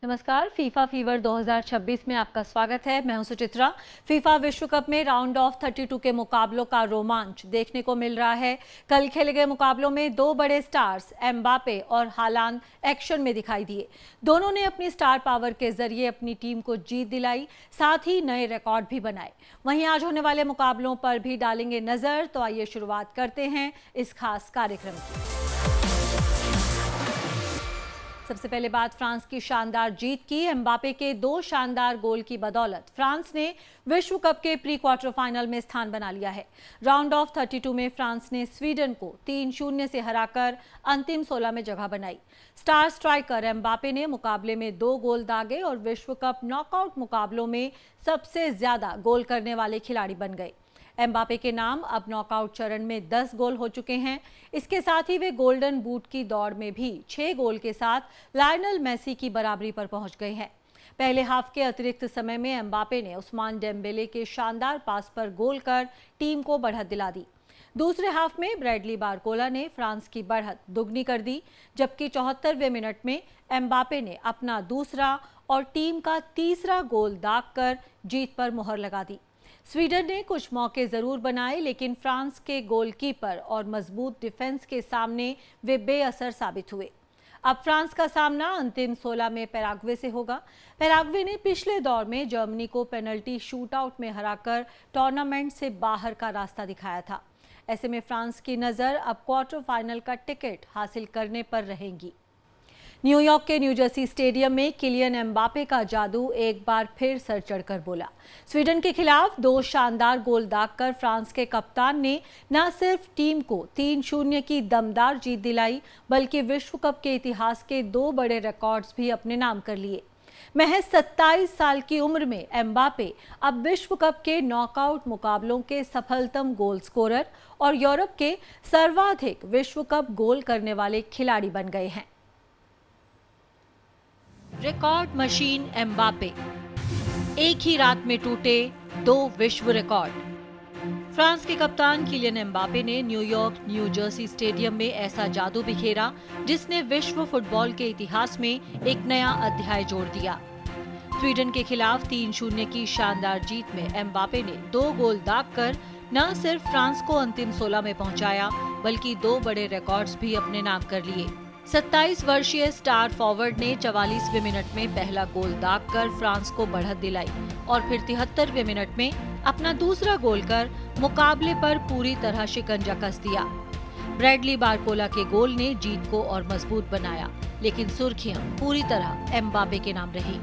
नमस्कार, FIFA fever 2026 में आपका स्वागत है। मैं हूं सुचित्रा। फीफा विश्व कप में राउंड ऑफ 32 के मुकाबलों का रोमांच देखने को मिल रहा है। कल खेले गए मुकाबलों में दो बड़े स्टार्स एम्बापे और हालांड एक्शन में दिखाई दिए। दोनों ने अपनी स्टार पावर के जरिए अपनी टीम को जीत दिलाई, साथ ही नए रिकॉर्ड भी बनाए। वहीं आज होने वाले मुकाबलों पर भी डालेंगे नजर। तो आइए शुरुआत करते हैं इस खास कार्यक्रम की। सबसे पहले बात फ्रांस की शानदार जीत की। एम्बापे के दो शानदार गोल की बदौलत फ्रांस ने विश्व कप के प्री क्वार्टर फाइनल में स्थान बना लिया है। राउंड ऑफ 32 में फ्रांस ने स्वीडन को 3-0 से हराकर अंतिम 16 में जगह बनाई। स्टार स्ट्राइकर एम्बापे ने मुकाबले में 2 गोल दागे और विश्व कप नॉकआउट मुकाबलों में सबसे ज्यादा गोल करने वाले खिलाड़ी बन गए। एम्बापे के नाम अब नॉकआउट चरण में 10 गोल हो चुके हैं। इसके साथ ही वे गोल्डन बूट की दौड़ में भी 6 गोल के साथ लायनल मेसी की बराबरी पर पहुंच गए हैं। पहले हाफ के अतिरिक्त समय में एम्बापे ने उस्मान डेम्बेले के शानदार पास पर गोल कर टीम को बढ़त दिला दी। दूसरे हाफ में ब्रैडली बारकोला ने फ्रांस की बढ़त दुगनी कर दी, जबकि 74वें मिनट में एम्बापे ने अपना दूसरा और टीम का तीसरा गोल दागकर जीत पर मुहर लगा दी। स्वीडन ने कुछ मौके जरूर बनाए, लेकिन फ्रांस के गोलकीपर और मजबूत डिफेंस के सामने वे बेअसर साबित हुए। अब फ्रांस का सामना अंतिम 16 में पैराग्वे से होगा। पैराग्वे ने पिछले दौर में जर्मनी को पेनल्टी शूटआउट में हराकर टूर्नामेंट से बाहर का रास्ता दिखाया था। ऐसे में फ्रांस की नजर अब क्वार्टर फाइनल का टिकट हासिल करने पर रहेगी। न्यूयॉर्क के न्यू जर्सी स्टेडियम में किलियन एम्बापे का जादू एक बार फिर सर चढ़कर बोला। स्वीडन के खिलाफ 2 शानदार गोल दागकर फ्रांस के कप्तान ने न सिर्फ टीम को 3-0 की दमदार जीत दिलाई, बल्कि विश्व कप के इतिहास के 2 बड़े रिकॉर्ड्स भी अपने नाम कर लिए। महज 27 साल की उम्र में एम्बापे अब विश्व कप के नॉकआउट मुकाबलों के सफलतम गोल स्कोरर और यूरोप के सर्वाधिक विश्व कप गोल करने वाले खिलाड़ी बन गए हैं। रिकॉर्ड मशीन एम्बापे, एक ही रात में टूटे 2 विश्व रिकॉर्ड। फ्रांस के कप्तान किलियन एम्बापे ने न्यूयॉर्क न्यू जर्सी स्टेडियम में ऐसा जादू बिखेरा जिसने विश्व फुटबॉल के इतिहास में एक नया अध्याय जोड़ दिया। स्वीडन के खिलाफ 3-0 की शानदार जीत में एम्बापे ने 2 गोल दागकर न सिर्फ फ्रांस को अंतिम 16 में पहुंचाया, बल्कि 2 बड़े रिकॉर्ड्स भी अपने नाम कर लिए। 27 वर्षीय स्टार फॉरवर्ड ने 44वें मिनट में पहला गोल दागकर फ्रांस को बढ़त दिलाई और फिर 73वें मिनट में अपना दूसरा गोल कर मुकाबले पर पूरी तरह शिकंजा कस दिया। ब्रैडली बारकोला के गोल ने जीत को और मजबूत बनाया, लेकिन सुर्खियां पूरी तरह एम्बापे के नाम रही।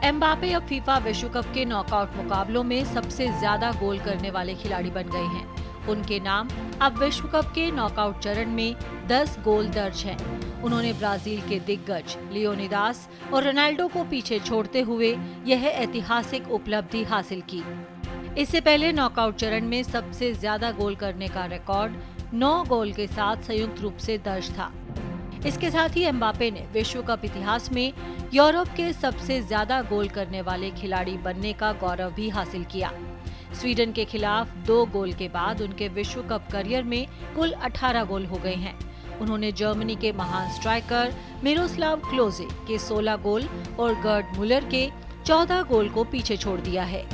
एम्बापे अब फीफा विश्व कप के नॉकआउट मुकाबलों में सबसे ज्यादा गोल करने वाले खिलाड़ी बन गए हैं। उनके नाम अब विश्व कप के नॉकआउट चरण में 10 गोल दर्ज हैं। उन्होंने ब्राजील के दिग्गज लियोनिदास और रोनाल्डो को पीछे छोड़ते हुए यह ऐतिहासिक उपलब्धि हासिल की। इससे पहले नॉकआउट चरण में सबसे ज्यादा गोल करने का रिकॉर्ड 9 गोल के साथ संयुक्त रूप से दर्ज था। इसके साथ ही एम्बापे ने विश्व कप इतिहास में यूरोप के सबसे ज्यादा गोल करने वाले खिलाड़ी बनने का गौरव भी हासिल किया। स्वीडन के खिलाफ 2 गोल के बाद उनके विश्व कप करियर में कुल 18 गोल हो गए हैं। उन्होंने जर्मनी के महान स्ट्राइकर मिरोस्लाव क्लोजे के 16 गोल और गर्ड मुलर के 14 गोल को पीछे छोड़ दिया है।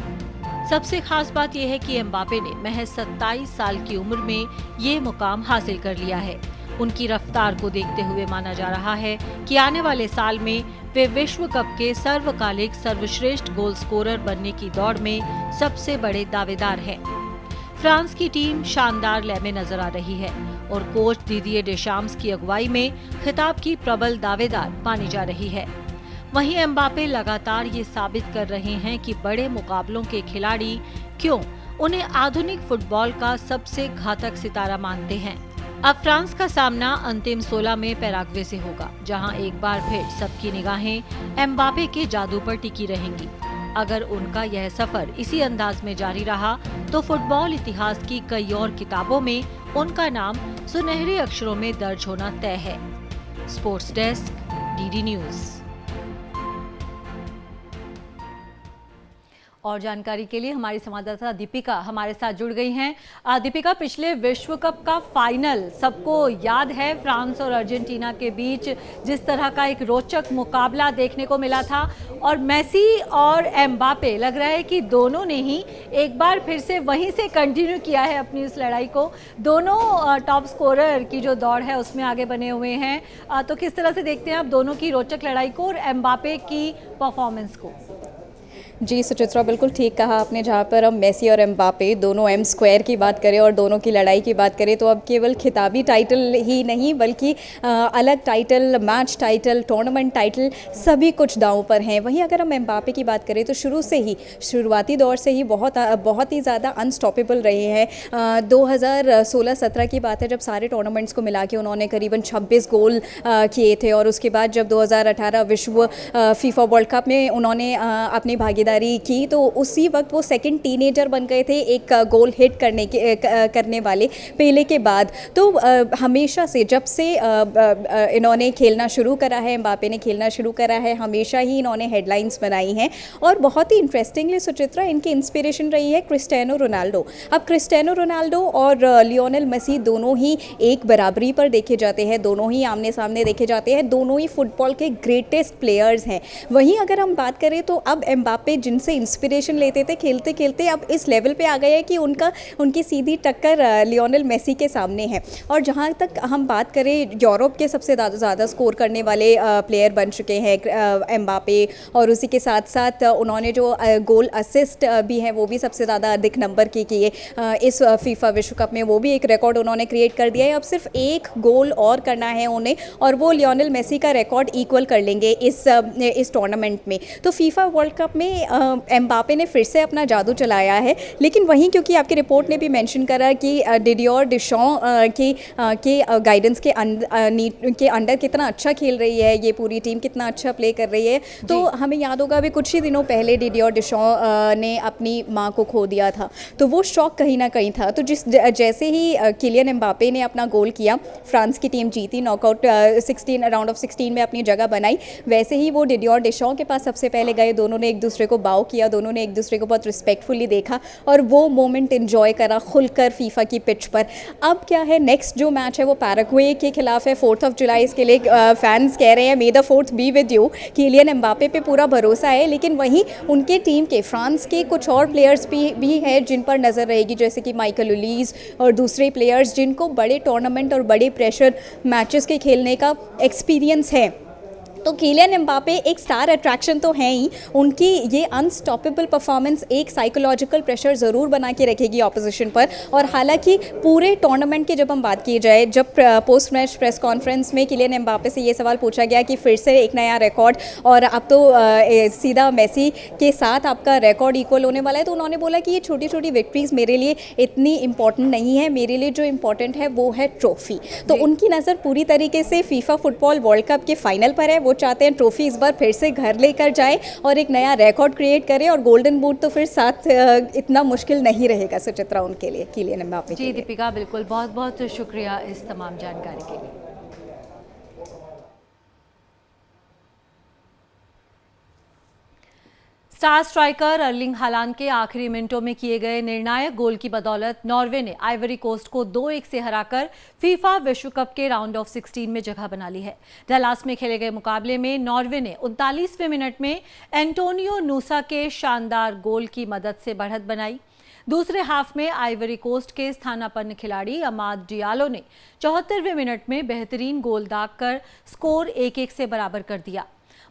सबसे खास बात यह है कि एम्बापे ने महज 27 साल की उम्र में ये मुकाम हासिल कर लिया है। उनकी रफ्तार को देखते हुए माना जा रहा है कि आने वाले साल में वे विश्व कप के सर्वकालिक सर्वश्रेष्ठ गोल स्कोरर बनने की दौड़ में सबसे बड़े दावेदार हैं। फ्रांस की टीम शानदार लय में नजर आ रही है और कोच दिदिये डेशाम्स की अगुवाई में खिताब की प्रबल दावेदार मानी जा रही है। वहीं एम्बापे लगातार ये साबित कर रहे हैं कि बड़े मुकाबलों के खिलाड़ी क्यों उन्हें आधुनिक फुटबॉल का सबसे घातक सितारा मानते हैं। अब फ्रांस का सामना अंतिम 16 में पैराग्वे से होगा, जहां एक बार फिर सबकी निगाहें एम्बापे के जादू पर टिकी रहेंगी। अगर उनका यह सफर इसी अंदाज में जारी रहा तो फुटबॉल इतिहास की कई और किताबों में उनका नाम सुनहरे अक्षरों में दर्ज होना तय है। Sports desk, DD news. और जानकारी के लिए हमारी संवाददाता दीपिका हमारे साथ जुड़ गई हैं। दीपिका, पिछले विश्व कप का फाइनल सबको याद है, फ्रांस और अर्जेंटीना के बीच जिस तरह का एक रोचक मुकाबला देखने को मिला था, और मेसी और एम्बापे लग रहा है कि दोनों ने ही एक बार फिर से वहीं से कंटिन्यू किया है अपनी इस लड़ाई को। दोनों टॉप स्कोरर की जो दौड़ है उसमें आगे बने हुए हैं। तो किस तरह से देखते हैं आप दोनों की रोचक लड़ाई को और एम्बापे की परफॉर्मेंस को? जी सुचित्रा, बिल्कुल ठीक कहा आपने। जहाँ पर हम मेसी और एम्बापे दोनों एम स्क्वायर की बात करें और दोनों की लड़ाई की बात करें, तो अब केवल खिताबी टाइटल ही नहीं बल्कि अलग title, match title, tournament title सभी कुछ दांव पर हैं। वहीं अगर हम एम्बापे की बात करें तो शुरुआती दौर से ही बहुत ही ज़्यादा अनस्टॉपेबल रहे हैं। 2016-17 की बात है जब सारे टूर्नामेंट्स को मिला के उन्होंने करीबन 26 गोल किए थे, और उसके बाद जब 2018 विश्व फीफा वर्ल्ड कप में उन्होंने अपनी भागीदारी की, तो उसी वक्त वो सेकंड टीनेजर बन गए थे एक गोल हिट करने वाले पेले के बाद। तो हमेशा से जब से इन्होंने खेलना शुरू करा है, एम्बापे ने खेलना शुरू करा है, हमेशा ही इन्होंने हेडलाइंस बनाई हैं। और बहुत ही इंटरेस्टिंगली सुचित्रा, इनकी इंस्पिरेशन रही है क्रिस्टियानो रोनाल्डो। अब क्रिस्टियानो रोनाल्डो और लियोनेल मेसी दोनों ही एक बराबरी पर देखे जाते हैं, दोनों ही आमने सामने देखे जाते हैं, दोनों ही फुटबॉल के ग्रेटेस्ट प्लेयर्स हैं। वहीं अगर हम बात करें तो अब एम्बापे जिनसे इंस्पिरेशन लेते थे खेलते खेलते अब इस लेवल पे आ गए हैं कि उनकी सीधी टक्कर लियोनेल मेसी के सामने है। और जहाँ तक हम बात करें, यूरोप के सबसे ज़्यादा स्कोर करने वाले प्लेयर बन चुके हैं एम्बापे, और उसी के साथ साथ उन्होंने जो गोल असिस्ट भी हैं वो भी सबसे ज़्यादा अधिक नंबर के किए इस फीफा विश्व कप में। वो भी एक रिकॉर्ड उन्होंने क्रिएट कर दिया है। अब सिर्फ एक गोल और करना है उन्हें और वो लियोनेल मेसी का रिकॉर्ड इक्वल कर लेंगे इस टूर्नामेंट में। तो फीफा वर्ल्ड कप में एम्बापे ने फिर से अपना जादू चलाया है। लेकिन वहीं क्योंकि आपकी रिपोर्ट ने भी मेंशन करा कि डिडियर डेशॉ के गाइडेंस के अंडर कितना अच्छा खेल रही है ये पूरी टीम, कितना अच्छा प्ले कर रही है। तो हमें याद होगा अभी कुछ ही दिनों पहले डिडियर डेशॉ ने अपनी मां को खो दिया था, तो वो शौक कहीं ना कहीं था। तो जैसे ही किलियन एम्बापे ने अपना गोल किया, फ्रांस की टीम जीती, नॉकआउट 16 राउंड ऑफ 16 में अपनी जगह बनाई, वैसे ही वो डिडियर डेशॉ के पास सबसे पहले गए, दोनों ने एक दूसरे को बाव किया, दोनों ने एक दूसरे को बहुत रिस्पेक्टफुली देखा और वो मोमेंट एंजॉय करा खुलकर फीफा की पिच पर। अब क्या है, नेक्स्ट जो मैच है वो पैराग्वे के खिलाफ है 4 जुलाई। इसके लिए फैंस कह रहे हैं may the 4th be with you. Kylian Mbappe पे पूरा भरोसा है, लेकिन वहीं उनके टीम के फ्रांस के कुछ और प्लेयर्स भी हैं जिन पर नज़र रहेगी, जैसे कि माइकल ओलीस और दूसरे प्लेयर्स जिनको बड़े टूर्नामेंट और बड़े प्रेशर मैचेस के खेलने का एक्सपीरियंस है। तो किलियन एम्बापे एक स्टार अट्रैक्शन तो है ही, उनकी ये अनस्टॉपेबल परफॉर्मेंस एक साइकोलॉजिकल प्रेशर ज़रूर बना के रखेगी ऑपोजिशन पर। और हालांकि पूरे टूर्नामेंट की जब हम बात की जाए, जब पोस्ट मैच प्रेस कॉन्फ्रेंस में किलियन एम्बापे से ये सवाल पूछा गया कि फिर से एक नया रिकॉर्ड और अब तो सीधा मेसी के साथ आपका रिकॉर्ड इक्वल होने वाला है, तो उन्होंने बोला कि ये छोटी छोटी विक्ट्रीज मेरे लिए इतनी इंपॉर्टेंट नहीं है, मेरे लिए जो इंपॉर्टेंट है वो है ट्रॉफी। तो उनकी नज़र पूरी तरीके से फीफा फुटबॉल वर्ल्ड कप के फाइनल पर है। वो चाहते हैं ट्रॉफी इस बार फिर से घर लेकर जाए और एक नया रिकॉर्ड क्रिएट करें, और गोल्डन बूट तो फिर साथ इतना मुश्किल नहीं रहेगा सुचित्रा उनके लिए, किलियन एम्बापे के लिए। जी दीपिका, बिल्कुल, बहुत बहुत शुक्रिया इस तमाम जानकारी के लिए। स्टार स्ट्राइकर अर्लिंग हालांड के आखिरी मिनटों में किए गए निर्णायक गोल की बदौलत नॉर्वे ने आइवरी कोस्ट को 2-1 से हराकर फीफा विश्व कप के राउंड ऑफ 16 में जगह बना ली है। डलास में खेले गए मुकाबले में नॉर्वे ने 39वें मिनट में एंटोनियो नूसा के शानदार गोल की मदद से बढ़त बनाई। दूसरे हाफ में आइवरी कोस्ट के स्थानापन्न खिलाड़ी अमाद डियालो ने 74वें मिनट में बेहतरीन गोल दागकर स्कोर 1-1 से बराबर कर दिया।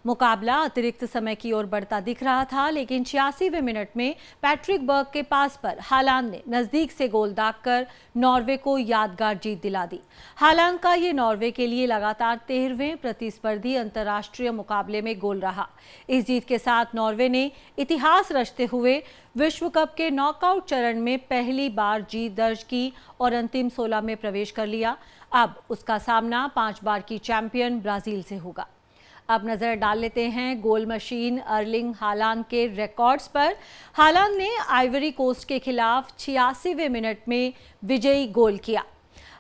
मुकाबला अतिरिक्त समय की ओर बढ़ता दिख रहा था, लेकिन 86वें मिनट में पैट्रिक बर्ग के पास पर हालांड ने नजदीक से गोल दागकर नॉर्वे को यादगार जीत दिला दी। हालांड का ये नॉर्वे के लिए लगातार 13वें प्रतिस्पर्धी अंतर्राष्ट्रीय मुकाबले में गोल रहा। इस जीत के साथ नॉर्वे ने इतिहास रचते हुए विश्व कप के नॉकआउट चरण में पहली बार जीत दर्ज की और अंतिम 16 में प्रवेश कर लिया। अब उसका सामना 5 बार की चैंपियन ब्राजील से होगा। अब नजर डाल लेते हैं गोल मशीन अर्लिंग हालांड के रिकॉर्ड्स पर। हालांड ने आइवरी कोस्ट के खिलाफ 86वें मिनट में विजयी गोल किया।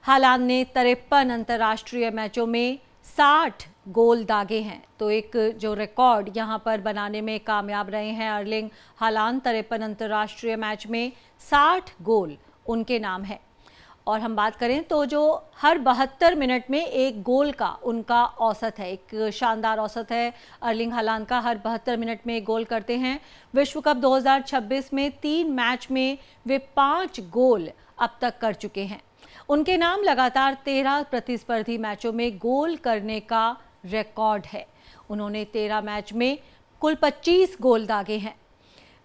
हालांड ने 53 अंतर्राष्ट्रीय मैचों में 60 गोल दागे हैं। तो एक जो रिकॉर्ड यहाँ पर बनाने में कामयाब रहे हैं अर्लिंग हालांड। 53 अंतर्राष्ट्रीय मैच में 60 गोल उनके नाम है। और हम बात करें तो जो हर 72 मिनट में एक गोल का उनका औसत है, एक शानदार औसत है अर्लिंग हालांड का। हर 72 मिनट में एक गोल करते हैं। विश्व कप 2026 में 3 मैच में वे 5 गोल अब तक कर चुके हैं। उनके नाम लगातार 13 प्रतिस्पर्धी मैचों में गोल करने का रिकॉर्ड है। उन्होंने 13 मैच में कुल 25 गोल दागे हैं।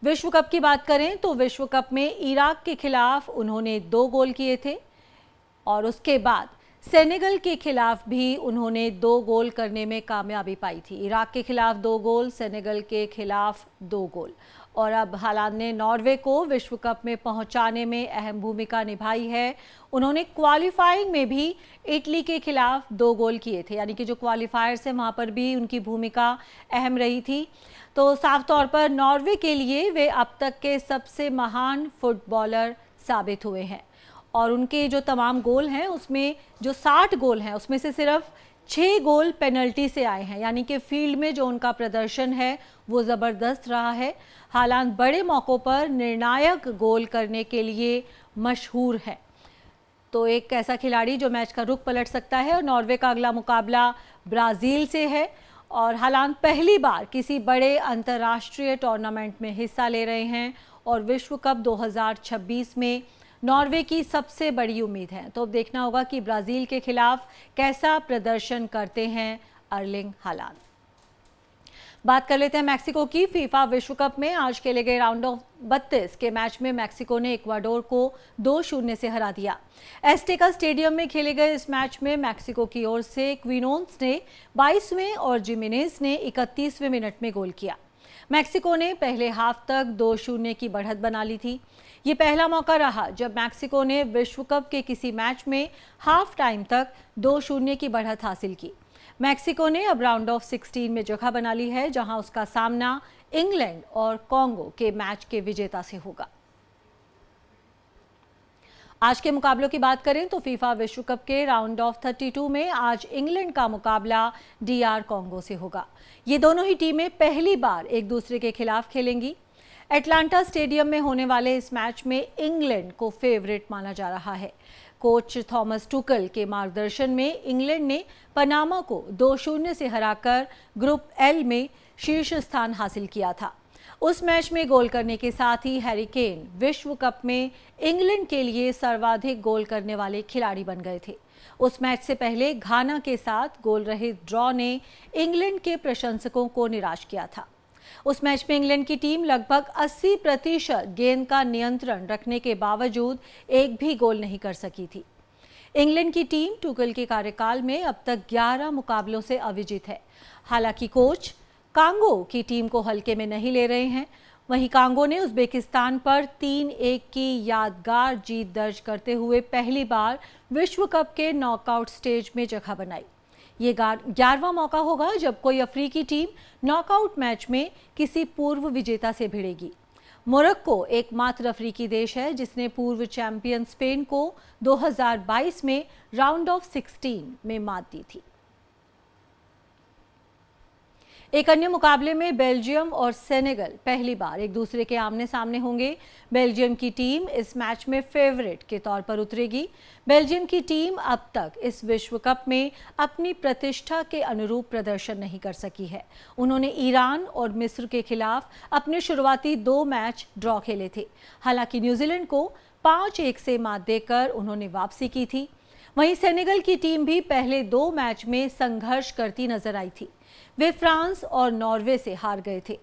विश्व कप की बात करें तो विश्व कप में इराक के खिलाफ उन्होंने 2 गोल किए थे और उसके बाद सेनेगल के खिलाफ भी उन्होंने 2 गोल करने में कामयाबी पाई थी। इराक के खिलाफ 2 गोल, सेनेगल के खिलाफ 2 गोल। और अब हालांड ने नॉर्वे को विश्व कप में पहुंचाने में अहम भूमिका निभाई है। उन्होंने क्वालिफाइंग में भी इटली के खिलाफ 2 गोल किए थे, यानी कि जो क्वालिफायर्स है वहां पर भी उनकी भूमिका अहम रही थी। तो साफ तौर पर नॉर्वे के लिए वे अब तक के सबसे महान फुटबॉलर साबित हुए हैं। और उनके जो तमाम गोल हैं उसमें जो 60 गोल हैं उसमें से सिर्फ 6 गोल पेनल्टी से आए हैं, यानी कि फील्ड में जो उनका प्रदर्शन है वो ज़बरदस्त रहा है। हालांकि बड़े मौक़ों पर निर्णायक गोल करने के लिए मशहूर है। तो एक ऐसा खिलाड़ी जो मैच का रुख पलट सकता है। और नॉर्वे का अगला मुकाबला ब्राज़ील से है। और हालांकि पहली बार किसी बड़े अंतर्राष्ट्रीय टूर्नामेंट में हिस्सा ले रहे हैं और विश्व कप 2026 में नॉर्वे की सबसे बड़ी उम्मीद है। तो अब देखना होगा कि ब्राज़ील के खिलाफ कैसा प्रदर्शन करते हैं अर्लिंग हालांड। बात कर लेते हैं मैक्सिको की। फीफा विश्व कप में आज खेले गए राउंड ऑफ 32 के मैच में मैक्सिको ने इक्वाडोर को 2-0 से हरा दिया। एस्टेका स्टेडियम में खेले गए इस मैच में मैक्सिको की ओर से क्विनोन्स ने 22वें और जिमेनेज ने 31वें मिनट में गोल किया। मैक्सिको ने पहले हाफ तक 2-0 की बढ़त बना ली थी। ये पहला मौका रहा जब मैक्सिको ने विश्व कप के किसी मैच में हाफ टाइम तक 2-0 की बढ़त हासिल की। मैक्सिको ने अब राउंड ऑफ 16 में जगह बना ली है, जहां उसका सामना इंग्लैंड और कांगो के मैच के विजेता से होगा। आज के मुकाबलों की बात करें तो फीफा विश्व कप के राउंड ऑफ 32 में आज इंग्लैंड का मुकाबला DR कांगो से होगा। ये दोनों ही टीमें पहली बार एक दूसरे के खिलाफ खेलेंगी। एटलांटा स्टेडियम में होने वाले इस मैच में इंग्लैंड को फेवरेट माना जा रहा है। कोच थॉमस टुकल के मार्गदर्शन में इंग्लैंड ने पनामा को 2-0 से हराकर ग्रुप L में शीर्ष स्थान हासिल किया था। उस मैच में गोल करने के साथ ही हैरी केन विश्व कप में इंग्लैंड के लिए सर्वाधिक गोल करने वाले खिलाड़ी बन गए थे। उस मैच से पहले घाना के साथ गोल रहित ड्रॉ ने इंग्लैंड के प्रशंसकों को निराश किया था। उस मैच में इंग्लैंड की टीम लगभग 80% गेंद का नियंत्रण रखने के बावजूद एक भी गोल नहीं कर सकी थी। इंग्लैंड की टीम टुकल के कार्यकाल में अब तक 11 मुकाबलों से अविजित है। हालांकि कोच कांगो की टीम को हल्के में नहीं ले रहे हैं। वहीं कांगो ने उज़्बेकिस्तान पर 3-1 की यादगार जीत दर्ज करते हुए पहली बार विश्व कप के नॉकआउट स्टेज में जगह बनाई। ये 11वां मौका होगा जब कोई अफ्रीकी टीम नॉकआउट मैच में किसी पूर्व विजेता से भिड़ेगी। मोरक्को एकमात्र अफ्रीकी देश है जिसने पूर्व चैंपियन स्पेन को 2022 में राउंड ऑफ 16 में मात दी थी। एक अन्य मुकाबले में बेल्जियम और सेनेगल पहली बार एक दूसरे के आमने सामने होंगे। बेल्जियम की टीम इस मैच में फेवरेट के तौर पर उतरेगी। बेल्जियम की टीम अब तक इस विश्व कप में अपनी प्रतिष्ठा के अनुरूप प्रदर्शन नहीं कर सकी है। उन्होंने ईरान और मिस्र के खिलाफ अपने शुरुआती 2 मैच ड्रॉ खेले थे। हालांकि न्यूजीलैंड को 5-1 से मात देकर उन्होंने वापसी की थी। वहीं सेनेगल की टीम भी पहले 2 मैच में संघर्ष करती नजर आई थी। वे फ्रांस और नॉर्वे से हार गए थे।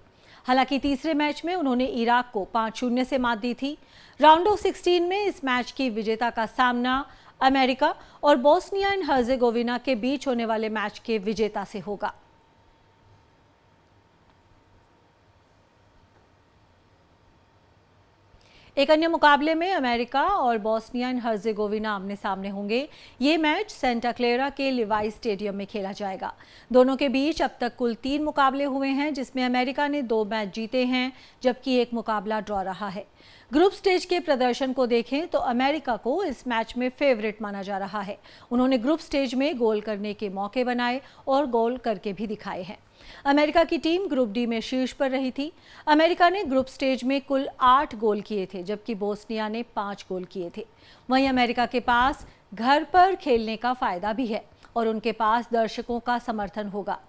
हालांकि तीसरे मैच में उन्होंने इराक को 5-0 से मात दी थी। राउंड ऑफ 16 में इस मैच की विजेता का सामना अमेरिका और बोस्निया एंड हर्जेगोविना के बीच होने वाले मैच के विजेता से होगा। एक अन्य मुकाबले में अमेरिका और बोस्निया एंड हर्जेगोविना आमने सामने होंगे। ये मैच सेंटा क्लेरा के लिवाई स्टेडियम में खेला जाएगा। दोनों के बीच अब तक कुल 3 मुकाबले हुए हैं, जिसमें अमेरिका ने 2 मैच जीते हैं जबकि एक मुकाबला ड्रॉ रहा है। ग्रुप स्टेज के प्रदर्शन को देखें तो अमेरिका को इस मैच में फेवरेट माना जा रहा है। उन्होंने ग्रुप स्टेज में गोल करने के मौके बनाए और गोल करके भी दिखाए हैं। अमेरिका की टीम ग्रुप डी में शीर्ष पर रही थी। अमेरिका ने ग्रुप स्टेज में कुल 8 गोल किए थे, जबकि बोस्निया ने 5 गोल किए थे। वहीं अमेरिका के पास घर पर खेलने का फायदा भी है और उनके पास दर्शकों का समर्थन होगा।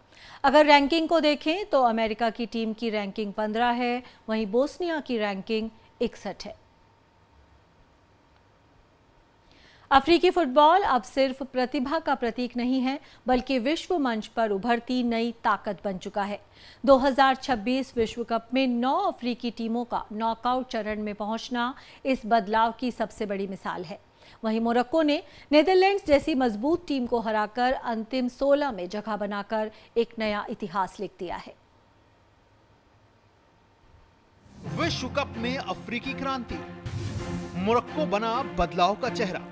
अगर रैंकिंग को देखें तो अमेरिका की टीम की रैंकिंग 15 है, वहीं बोस्निया की रैंकिंग 61 है। अफ्रीकी फुटबॉल अब सिर्फ प्रतिभा का प्रतीक नहीं है, बल्कि विश्व मंच पर उभरती नई ताकत बन चुका है। 2026 विश्व कप में 9 अफ्रीकी टीमों का नॉकआउट चरण में पहुंचना इस बदलाव की सबसे बड़ी मिसाल है। वहीं मोरक्को ने नीदरलैंड्स जैसी मजबूत टीम को हराकर अंतिम 16 में जगह बनाकर एक नया इतिहास लिख दिया है। विश्व कप में अफ्रीकी क्रांति, मोरक्को बना बदलाव का चेहरा।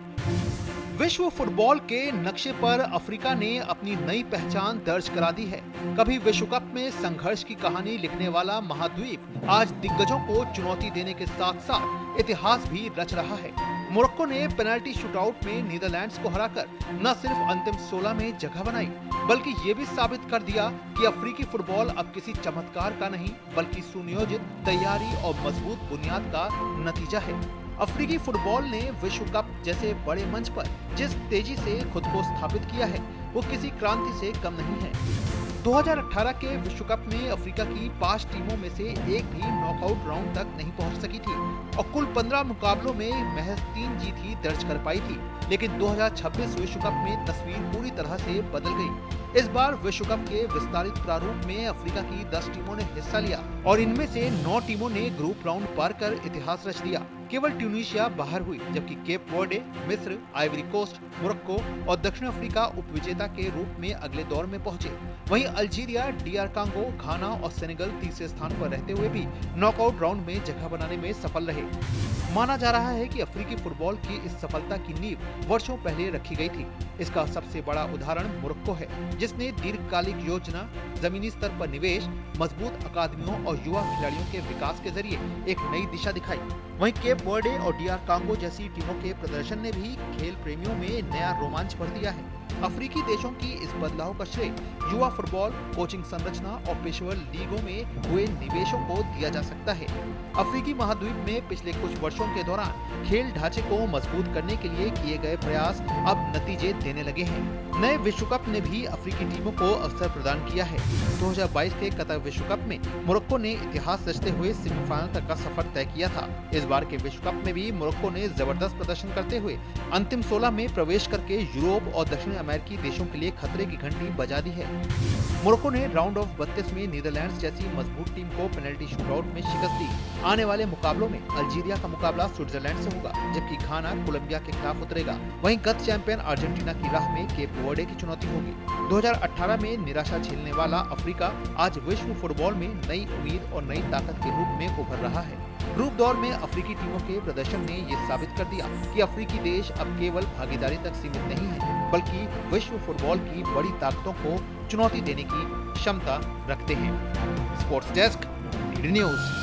विश्व फुटबॉल के नक्शे पर अफ्रीका ने अपनी नई पहचान दर्ज करा दी है। कभी विश्व कप में संघर्ष की कहानी लिखने वाला महाद्वीप आज दिग्गजों को चुनौती देने के साथ साथ इतिहास भी रच रहा है। मोरक्को ने पेनल्टी शूटआउट में नीदरलैंड्स को हराकर न सिर्फ अंतिम 16 में जगह बनाई, बल्कि ये भी साबित कर दिया कि अफ्रीकी फुटबॉल अब किसी चमत्कार का नहीं, बल्कि सुनियोजित तैयारी और मजबूत बुनियाद का नतीजा है। अफ्रीकी फुटबॉल ने विश्व कप जैसे बड़े मंच पर जिस तेजी से खुद को स्थापित किया है, वो किसी क्रांति से कम नहीं है। 2018 के विश्व कप में अफ्रीका की 5 टीमों में से एक भी नॉकआउट राउंड तक नहीं पहुंच सकी थी और कुल 15 मुकाबलों में महज 3 जीत ही दर्ज कर पाई थी। लेकिन 2026 विश्व कप में तस्वीर पूरी तरह से बदल गई। इस बार विश्व कप के विस्तारित प्रारूप में अफ्रीका की 10 टीमों ने हिस्सा लिया और इनमें से 9 टीमों ने ग्रुप राउंड पार कर इतिहास रच दिया। केवल ट्यूनीशिया बाहर हुई, जबकि केप वर्डे, मिस्र, आइवरी कोस्ट, मोरक्को और दक्षिण अफ्रीका उपविजेता के रूप में अगले दौर में पहुंचे। वहीं अल्जीरिया, DR कांगो, घाना और सेनेगल तीसरे स्थान पर रहते हुए भी नॉकआउट राउंड में जगह बनाने में सफल रहे। माना जा रहा है कि अफ्रीकी फुटबॉल की इस सफलता की नींव वर्षों पहले रखी गई थी। इसका सबसे बड़ा उदाहरण मोरक्को है, जिसने दीर्घकालिक योजना, जमीनी स्तर पर निवेश, मजबूत अकादमियों और युवा खिलाड़ियों के विकास के जरिए एक नई दिशा दिखाई। वहीं केप वर्डे और DR कांगो जैसी टीमों के प्रदर्शन ने भी खेल प्रेमियों में नया रोमांच भर दिया है। अफ्रीकी देशों की इस बदलाव का श्रेय युवा फुटबॉल, कोचिंग संरचना और पेशेवर लीगों में हुए निवेशों को दिया जा सकता है। अफ्रीकी महाद्वीप में पिछले कुछ वर्षों के दौरान खेल ढांचे को मजबूत करने के लिए किए गए प्रयास अब नतीजे देने लगे हैं। नए विश्व कप ने भी अफ्रीकी टीमों को अवसर प्रदान किया है। 2022 के कतर विश्व कप में मोरक्को ने इतिहास रचते हुए सेमीफाइनल तक का सफर तय किया था। इस बार के विश्व कप में भी मोरक्को ने जबरदस्त प्रदर्शन करते हुए अंतिम 16 में प्रवेश करके यूरोप और दक्षिण अमेरिकी देशों के लिए खतरे की घंटी बजा दी है। मोरक्को ने राउंड ऑफ 32 में नीदरलैंड्स जैसी मजबूत टीम को पेनल्टी शूटआउट में शिकस्त दी। आने वाले मुकाबलों में अल्जीरिया का मुकाबला स्विट्जरलैंड से होगा, जबकि घाना कोलंबिया के खिलाफ उतरेगा। वहीं गत चैंपियन अर्जेंटीना की राह में केप वर्डे की चुनौती होगी। 2018 में निराशा झेलने वाला अफ्रीका आज विश्व फुटबॉल में नई उम्मीद और नई ताकत के रूप में उभर रहा है। ग्रुप दौर में अफ्रीकी टीमों के प्रदर्शन ने ये साबित कर दिया कि अफ्रीकी देश अब केवल भागीदारी तक सीमित नहीं है, बल्कि विश्व फुटबॉल की बड़ी ताकतों को चुनौती देने की क्षमता रखते हैं। Sports desk, DD news.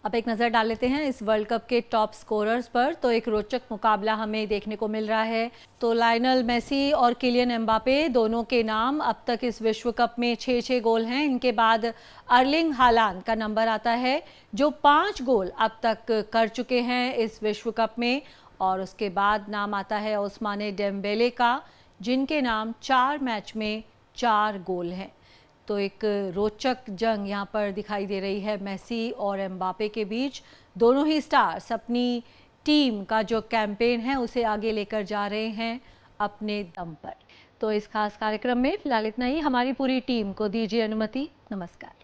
अब एक नज़र डाल लेते हैं इस वर्ल्ड कप के टॉप स्कोरर्स पर। तो एक रोचक मुकाबला हमें देखने को मिल रहा है। तो लायनल मेसी और किलियन एम्बापे दोनों के नाम अब तक इस विश्व कप में 6-6 गोल हैं। इनके बाद अर्लिंग हालांड का नंबर आता है, जो 5 गोल अब तक कर चुके हैं इस विश्व कप में। और उसके बाद नाम आता है ओस्माने डेम्बेले का, जिनके नाम 4 मैच में 4 गोल हैं। तो एक रोचक जंग यहाँ पर दिखाई दे रही है मेसी और एम्बापे के बीच। दोनों ही स्टार्स अपनी टीम का जो कैंपेन है उसे आगे लेकर जा रहे हैं अपने दम पर। तो इस खास कार्यक्रम में फिलहाल इतना ही। हमारी पूरी टीम को दीजिए अनुमति। नमस्कार।